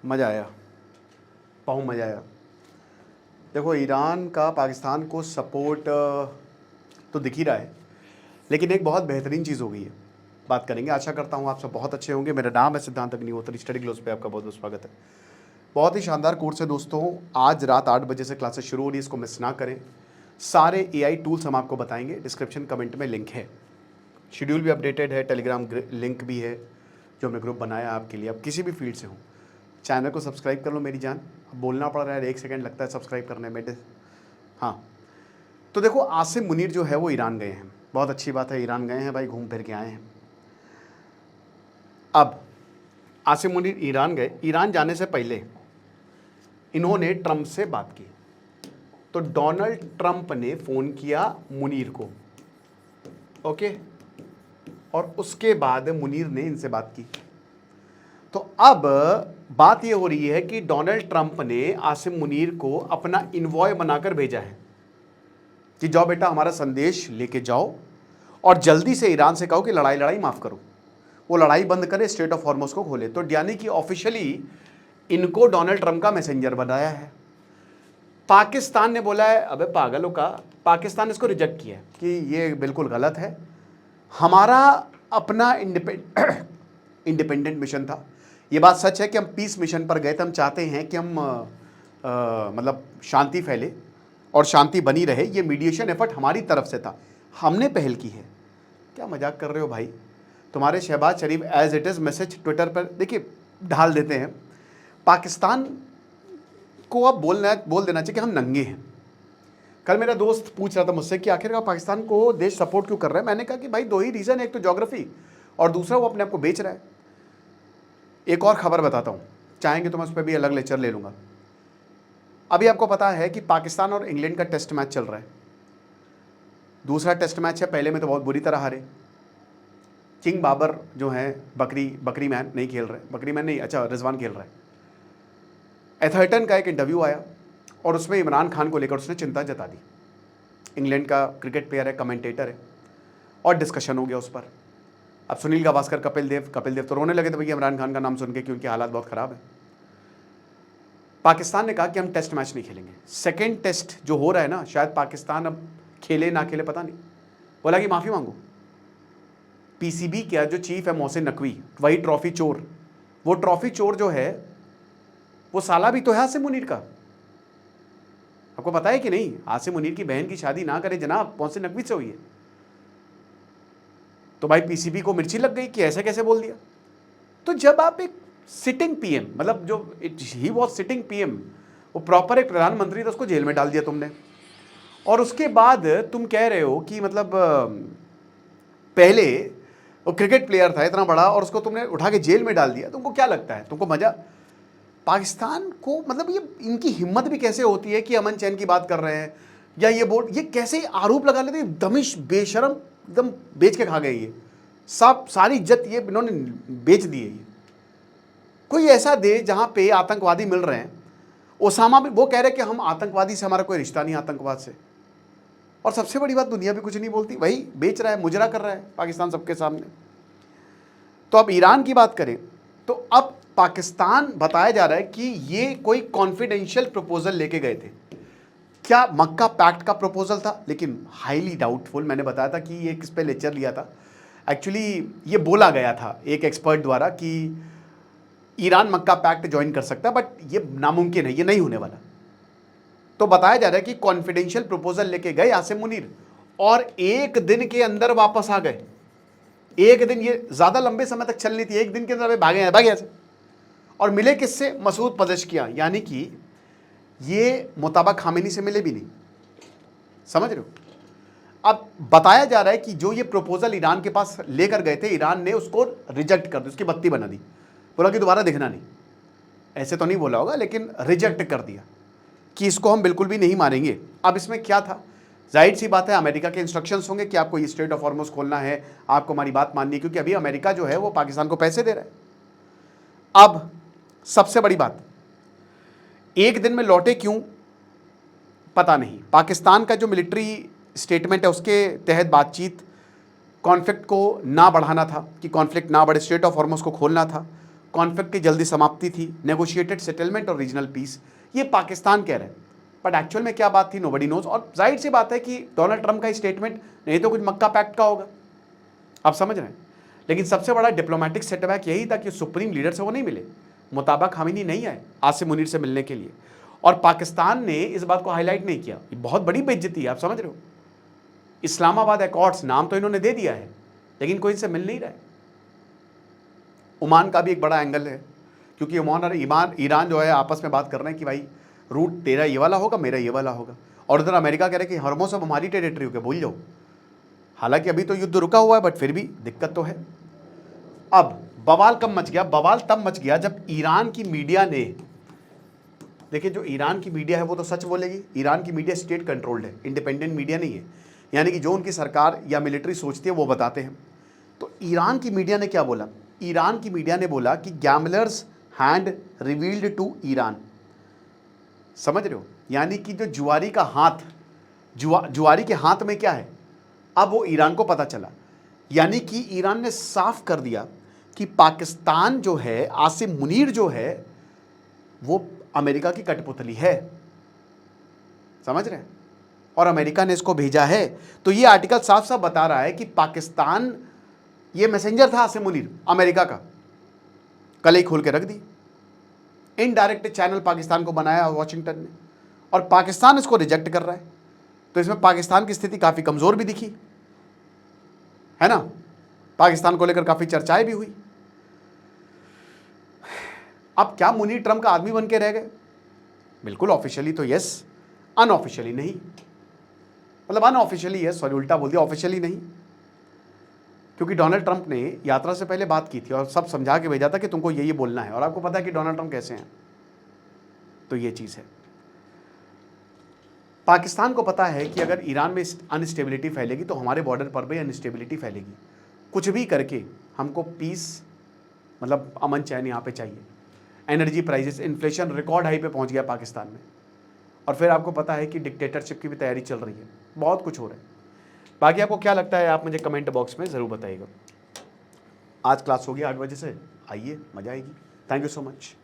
मज़ा आया, बहुत मज़ा आया। देखो, ईरान का पाकिस्तान को सपोर्ट तो दिख ही रहा है, लेकिन एक बहुत बेहतरीन चीज़ हो गई है, बात करेंगे। आशा करता हूँ आप सब बहुत अच्छे होंगे। मेरा नाम है सिद्धांत अग्निहोत्री, स्टडी ग्लोस पे आपका बहुत बहुत स्वागत है। बहुत ही शानदार कोर्स है दोस्तों। आज रात 8 बजे से क्लासेस शुरू हो रही है, इसको मिस ना करें। सारे AI टूल्स हम आपको बताएंगे, डिस्क्रिप्शन कमेंट में लिंक है। शेड्यूल भी अपडेटेड है, टेलीग्राम लिंक भी है जो हमने ग्रुप बनाया आपके लिए। आप किसी भी फील्ड से हो, चैनल को सब्सक्राइब कर लो मेरी जान। अब बोलना पड़ रहा है, 1 सेकंड लगता है सब्सक्राइब करने में। हाँ, तो देखो, आसिम मुनीर जो है वो ईरान गए हैं। बहुत अच्छी बात है, ईरान गए हैं भाई, घूम फिर के आए हैं। अब आसिम मुनीर ईरान गए। ईरान जाने से पहले इन्होंने ट्रंप से बात की। तो डोनाल्ड ट्रंप ने फ़ोन किया मुनीर को, ओके, और उसके बाद मुनीर ने इनसे बात की। तो अब बात ये हो रही है कि डोनाल्ड ट्रंप ने आसिम मुनीर को अपना इन्वॉय बनाकर भेजा है कि जाओ बेटा, हमारा संदेश लेके जाओ और जल्दी से ईरान से कहो कि लड़ाई माफ़ करो, वो लड़ाई बंद करे, स्ट्रेट ऑफ हॉर्मुज़ को खोले। तो यानी कि ऑफिशियली इनको डोनाल्ड ट्रंप का मैसेंजर बनाया है। पाकिस्तान ने बोला है अबे पागलों का, पाकिस्तान ने इसको रिजेक्ट किया है कि ये बिल्कुल गलत है, हमारा अपना इंडिपेंडेंट मिशन था। ये बात सच है कि हम पीस मिशन पर गए थे। हम चाहते हैं कि हम मतलब शांति फैले और शांति बनी रहे। ये मीडिएशन एफर्ट हमारी तरफ से था, हमने पहल की है। क्या मजाक कर रहे हो भाई? तुम्हारे Shehbaz Sharif as it is message Twitter पर देखिए ढाल देते हैं। पाकिस्तान को अब बोल देना चाहिए कि हम नंगे हैं। कल मेरा दोस्त पूछ रहा था मुझसे कि आखिरकार पाकिस्तान को देश सपोर्ट क्यों कर रहा है। मैंने कहा कि भाई 2 ही रीज़न है, एक तो ज्योग्राफी और दूसरा वो अपने आप को बेच रहा है। एक और खबर बताता हूँ, चाहेंगे तो मैं उस पर भी अलग लेक्चर ले लूँगा। अभी आपको पता है कि पाकिस्तान और इंग्लैंड का टेस्ट मैच चल रहा है। दूसरा टेस्ट मैच है, पहले में तो बहुत बुरी तरह हारे। किंग बाबर जो हैं, बकरी मैन नहीं खेल रहे, बकरी मैन नहीं, अच्छा रिजवान खेल रहा है। एथर्टन का एक इंटरव्यू आया और उसमें इमरान खान को लेकर उसने चिंता जता दी। इंग्लैंड का क्रिकेट प्लेयर है, कमेंटेटर है, और डिस्कशन हो गया उस पर। अब सुनील गावस्कर, कपिल देव तो रोने लगे थे भैया इमरान खान का नाम सुन के, क्योंकि हालात बहुत ख़राब है। पाकिस्तान ने कहा कि हम टेस्ट मैच नहीं खेलेंगे। सेकेंड टेस्ट जो हो रहा है ना, शायद पाकिस्तान अब खेले ना खेले पता नहीं। बोला कि माफ़ी मांगो। PCB का जो चीफ है मोहसिन नकवी, वही ट्रॉफी चोर, वो ट्रॉफी चोर जो है वो साला भी तो है आसिम मुनीर का। आपको पता है कि नहीं? आसिम मुनीर की बहन की शादी ना करे जनाब, मोहसिन नकवी से हुई है। तो भाई PCB को मिर्ची लग गई कि ऐसे कैसे बोल दिया। तो जब आप एक सिटिंग PM, मतलब जो ही वॉज सिटिंग PM, वो प्रॉपर एक प्रधानमंत्री था, उसको जेल में डाल दिया तुमने। और उसके बाद तुम कह रहे हो कि मतलब पहले वो क्रिकेट प्लेयर था इतना बड़ा और उसको तुमने उठा के जेल में डाल दिया। तुमको क्या लगता है, तुमको मजा? पाकिस्तान को मतलब ये इनकी हिम्मत भी कैसे होती है कि अमन चैन की बात कर रहे हैं, या ये बोर्ड ये कैसे आरोप लगा लेते हैं? दमिश बेशरम, एकदम बेच के खा गए ये सब, सारी इज्जत ये इन्होंने बेच दी है। ये कोई ऐसा देश जहां पे आतंकवादी मिल रहे हैं, ओसामा भी वो कह रहे हैं कि हम आतंकवादी से हमारा कोई रिश्ता नहीं, आतंकवाद से। और सबसे बड़ी बात, दुनिया भी कुछ नहीं बोलती, वही बेच रहा है, मुजरा कर रहा है पाकिस्तान सबके सामने। तो अब ईरान की बात करें तो अब पाकिस्तान बताया जा रहा है कि ये कोई कॉन्फिडेंशियल प्रपोजल लेके गए थे। क्या मक्का पैक्ट का प्रपोजल था? लेकिन हाईली डाउटफुल। मैंने बताया था कि ये किस पे लेक्चर लिया था। एक्चुअली ये बोला गया था एक एक्सपर्ट द्वारा कि ईरान मक्का पैक्ट ज्वाइन कर सकता है, बट ये नामुमकिन है, ये नहीं होने वाला। तो बताया जा रहा है कि कॉन्फिडेंशियल प्रपोजल लेके गए आसिम मुनीर और 1 दिन के अंदर वापस आ गए। 1 दिन, ये ज्यादा लंबे समय तक चलनी थी, 1 दिन के अंदर भागे ऐसे। और मिले किससे? मसूद पज़ेश्कियान, यानी कि ये मुताबा खामेनी से मिले भी नहीं। समझ रहे हो? अब बताया जा रहा है कि जो ये प्रपोजल ईरान के पास लेकर गए थे, ईरान ने उसको रिजेक्ट कर दी, उसकी बत्ती बना दी, बोला कि दोबारा दिखना नहीं। ऐसे तो नहीं बोला होगा, लेकिन रिजेक्ट कर दिया कि इसको हम बिल्कुल भी नहीं मानेंगे। अब इसमें क्या था? जाहिर सी बात है, अमेरिका के इंस्ट्रक्शंस होंगे कि आपको ये स्ट्रेट ऑफ हॉर्मुज़ खोलना है, आपको हमारी बात माननी है, क्योंकि अभी अमेरिका जो है वो पाकिस्तान को पैसे दे रहा है। अब सबसे बड़ी बात, 1 दिन में लौटे क्यों पता नहीं। पाकिस्तान का जो मिलिट्री स्टेटमेंट है उसके तहत कॉन्फ्लिक्ट को ना बढ़ाना था, कि कॉन्फ्लिक्ट ना बढ़े, स्ट्रेट ऑफ हॉर्मुज़ को खोलना था। कॉन्फ्लिक्ट की जल्दी समाप्ति थी, नेगोशिएटेड सेटलमेंट और रीजनल पीस, ये पाकिस्तान कह रहे हैं। बट एक्चुअल में क्या बात थी, नोबडी नोज। और जाहिर सी बात है कि डोनाल्ड ट्रंप का स्टेटमेंट नहीं तो कुछ मक्का पैक्ट का होगा, आप समझ रहे हैं। लेकिन सबसे बड़ा डिप्लोमेटिक सेटबैक यही था कि सुप्रीम लीडर से वो नहीं मिले, मुताबा खामिनी नहीं आए आसिम मुनीर से मिलने के लिए, और पाकिस्तान ने इस बात को हाईलाइट नहीं किया। ये बहुत बड़ी बेइज्जती है, आप समझ रहे हो। इस्लामाबाद एकॉर्ड्स नाम तो इन्होंने दे दिया है, लेकिन कोई इनसे मिल नहीं रहा है। ओमान का भी एक बड़ा एंगल है, क्योंकि ओमान और ईरान जो है आपस में बात कर रहे हैं कि भाई रूट तेरा ये वाला होगा, मेरा ये वाला होगा, और उधर अमेरिका कह रहे हैं कि हरमोस अब हमारी टेरिटरी हो गया, भूल जाओ। हालांकि अभी तो युद्ध रुका हुआ है, बट फिर भी दिक्कत तो है। अब बवाल कब मच गया? बवाल तब मच गया जब ईरान की मीडिया ने, देखिए जो ईरान की मीडिया है वो तो सच बोलेगी। ईरान की मीडिया स्टेट कंट्रोल्ड है, इंडिपेंडेंट मीडिया नहीं है, यानी कि जो उनकी सरकार या मिलिट्री सोचती है वो बताते हैं। तो ईरान की मीडिया ने क्या बोला? ईरान की मीडिया ने बोला कि गैमलर्स हैंड रिवील्ड टू ईरान। समझ रहे हो, यानी कि जो जुआरी का हाथ, जुआरी के हाथ में क्या है, अब वो ईरान को पता चला। यानी कि ईरान ने साफ कर दिया कि पाकिस्तान जो है, आसिम मुनीर जो है, वो अमेरिका की कठपुतली है। समझ रहे हैं? और अमेरिका ने इसको भेजा है। तो ये आर्टिकल साफ साफ बता रहा है कि पाकिस्तान, ये मैसेंजर था आसिम मुनीर अमेरिका का, कल ही खोल के रख दी। इनडायरेक्ट चैनल पाकिस्तान को बनाया वॉशिंगटन ने, और पाकिस्तान इसको रिजेक्ट कर रहा है। तो इसमें पाकिस्तान की स्थिति काफ़ी कमज़ोर भी दिखी, है ना। पाकिस्तान को लेकर काफ़ी चर्चाएं भी हुई। अब क्या मुनीर ट्रंप का आदमी बन के रह गए? बिल्कुल ऑफिशियली तो यस, अनऑफिशियली नहीं। मतलब अनऑफिशियली यस, सॉरी उल्टा बोल दिया, ऑफिशियली नहीं। क्योंकि डोनाल्ड ट्रंप ने यात्रा से पहले बात की थी और सब समझा के भेजा था कि तुमको ये बोलना है, और आपको पता है कि डोनाल्ड ट्रंप कैसे हैं। तो ये चीज़ है। पाकिस्तान को पता है कि अगर ईरान में अनस्टेबिलिटी फैलेगी तो हमारे बॉर्डर पर भी अनस्टेबिलिटी फैलेगी। कुछ भी करके हमको पीस, मतलब अमन चैन यहाँ पे चाहिए। Energy prices, inflation record high पे पहुँच गया पाकिस्तान में, और फिर आपको पता है कि डिक्टेटरशिप की भी तैयारी चल रही है। बहुत कुछ हो रहा है। बाकी आपको क्या लगता है, आप मुझे कमेंट बॉक्स में ज़रूर बताइएगा। आज क्लास होगी 8 बजे से, आइए, मज़ा आएगी। Thank you so much.